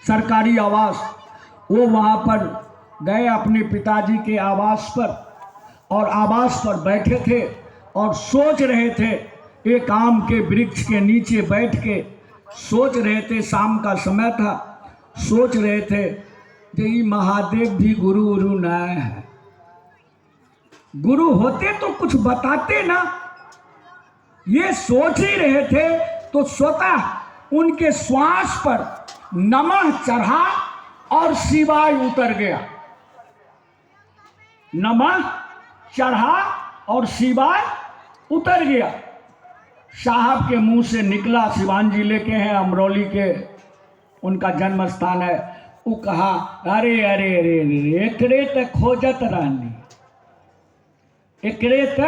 सरकारी आवास, वो वहाँ पर गए अपने पिताजी के आवास पर, और आवास पर बैठे थे और सोच रहे थे, एक आम के वृक्ष के नीचे बैठ के सोच रहे थे। शाम का समय था, सोच रहे थे कि ये महादेव भी गुरु उरु न है, गुरु होते तो कुछ बताते ना। ये सोच ही रहे थे तो स्वतः उनके श्वास पर नमः चढ़ा और शिवाय उतर गया। नमः चढ़ा और शिवाय उतर गया। साहब के मुंह से निकला, सिवान जिले के हैं, अमरौली के उनका जन्म स्थान है। वो कहा, अरे अरे अरे अरे एकरे त खोजत रहनी, एकरे त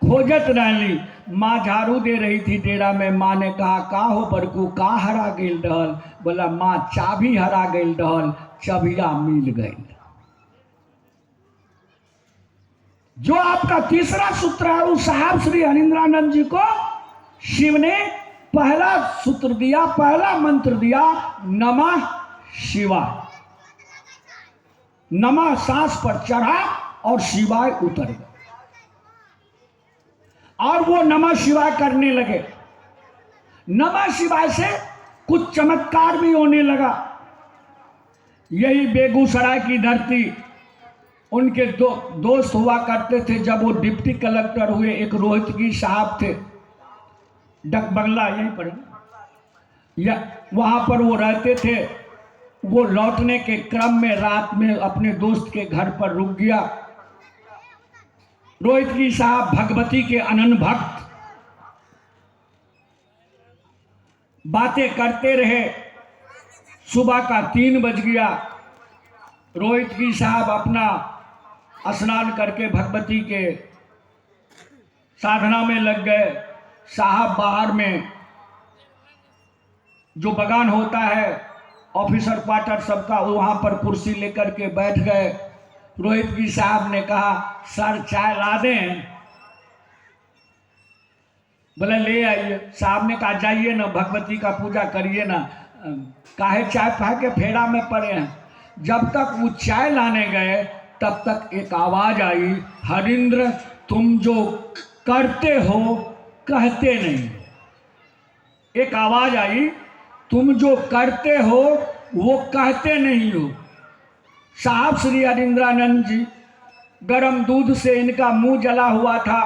खोजत रहनी। माँ झाड़ू दे रही थी डेरा में। माँ ने कहा, का हो बड़कू, का हरा गेल रहल? बोला, माँ चाबी हरा गेल रहल, चबिया मिल गई। जो आपका तीसरा सूत्र है, उस साहब श्री हरिंद्रानंद जी को शिव ने पहला सूत्र दिया, पहला मंत्र दिया, नमः शिवाय। नमः सांस पर चढ़ा और शिवाय उतर गया, और वो नमः शिवाय करने लगे। नमः शिवाय से कुछ चमत्कार भी होने लगा। यही बेगूसराय की धरती, उनके दोस्त हुआ करते थे। जब वो डिप्टी कलेक्टर हुए, एक रोहितगी साहब थे, डक बंगला यहीं पर, या वहाँ पर वो रहते थे। वो लौटने के क्रम में रात में अपने दोस्त के घर पर रुक गया। रोहितगी साहब भगवती के अनन्य भक्त, बातें करते रहे। सुबह का 3 बज गया। रोहितगी साहब अपना स्नान करके भगवती के साधना में लग गए। साहब बाहर में जो बगान होता है, ऑफिसर क्वार्टर सबका, वहाँ पर कुर्सी लेकर के बैठ गए। रोहितगी साहब ने कहा, सर चाय ला दें? बोले ले आइए। साहब ने कहा, जाइए ना, भगवती का पूजा करिए ना, काहे चाय पा के फेरा में पड़े हैं। जब तक वो चाय लाने गए, तब तक एक आवाज आई, हरिंद्र तुम जो करते हो कहते नहीं। एक आवाज आई, तुम जो करते हो वो कहते नहीं हो। साहब श्री हरिंद्रानंद जी, गरम दूध से इनका मुंह जला हुआ था।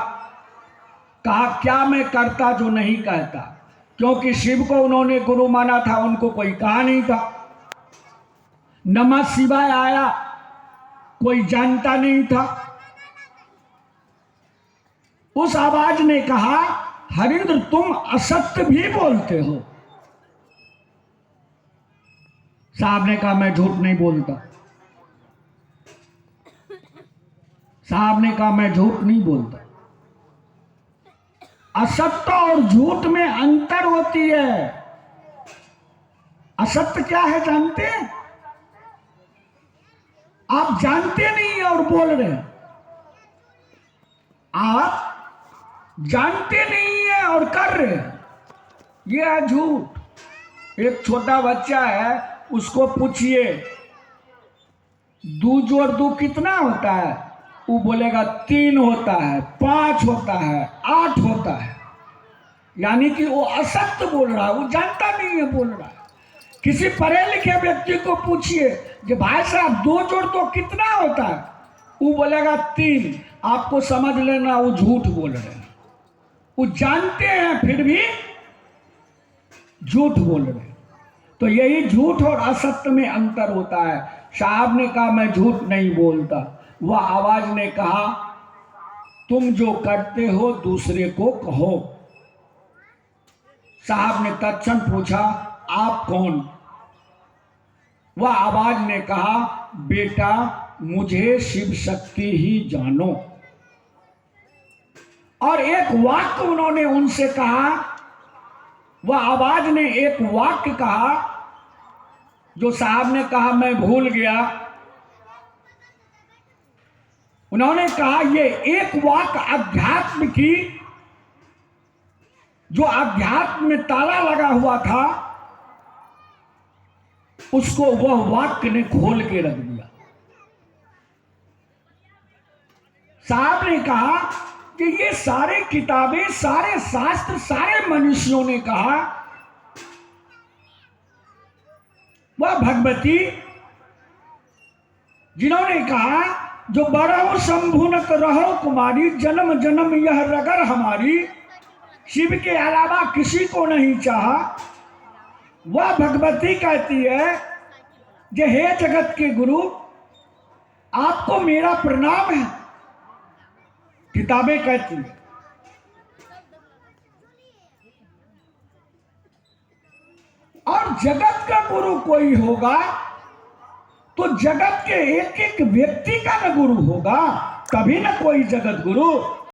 कहा, क्या मैं करता जो नहीं कहता? क्योंकि शिव को उन्होंने गुरु माना था, उनको कोई कहा नहीं था। नमः शिवाय आया, कोई जानता नहीं था। उस आवाज ने कहा, हरिंद्र तुम असत्य भी बोलते हो। साहब ने कहा, मैं झूठ नहीं बोलता। साहब ने कहा, मैं झूठ नहीं बोलता। असत्य और झूठ में अंतर होती है। असत्य क्या है जानते हैं? आप जानते नहीं है और बोल रहे हैं। आप जानते नहीं है और कर रहे हैं, ये है झूठ। एक छोटा बच्चा है, उसको पूछिए 2 जोड़ 2 कितना होता है? वो बोलेगा 3 होता है, 5 होता है, 8 होता है। यानी कि वो असत्य बोल रहा है, वो जानता नहीं है, बोल रहा है। किसी पढ़े लिखे व्यक्ति को पूछिए कि भाई साहब 2 जोड़ 2 कितना होता है? वो बोलेगा 3। आपको समझ लेना वो झूठ बोल रहे हैं। वो जानते हैं फिर भी झूठ बोल रहे हैं। तो यही झूठ और असत्य में अंतर होता है। साहब ने कहा, मैं झूठ नहीं बोलता। वह आवाज ने कहा, तुम जो करते हो दूसरे को कहो। साहब ने तत्क्षण पूछा, आप कौन? वह आवाज ने कहा, बेटा मुझे शिव शक्ति ही जानो। और एक वाक्य उन्होंने उनसे कहा। वह आवाज ने एक वाक्य कहा जो साहब ने कहा, मैं भूल गया। उन्होंने कहा, ये एक वाक्य अध्यात्म की, जो अध्यात्म में ताला लगा हुआ था, उसको वह वाक्य ने खोल के रख दिया। साहब ने कहा कि ये सारे किताबें, सारे शास्त्र, सारे मनुष्यों ने कहा वह भगवती जिन्होंने कहा जो बरहु शंभुनक रहो कुमारी, जन्म जन्म यह रगर हमारी, शिव के अलावा किसी को नहीं चाहा, वह भगवती कहती है जे हे जगत के गुरु आपको मेरा प्रणाम है। किताबें कहती है और जगत का गुरु कोई होगा तो जगत के एक एक व्यक्ति का न गुरु होगा, तभी न कोई जगत गुरु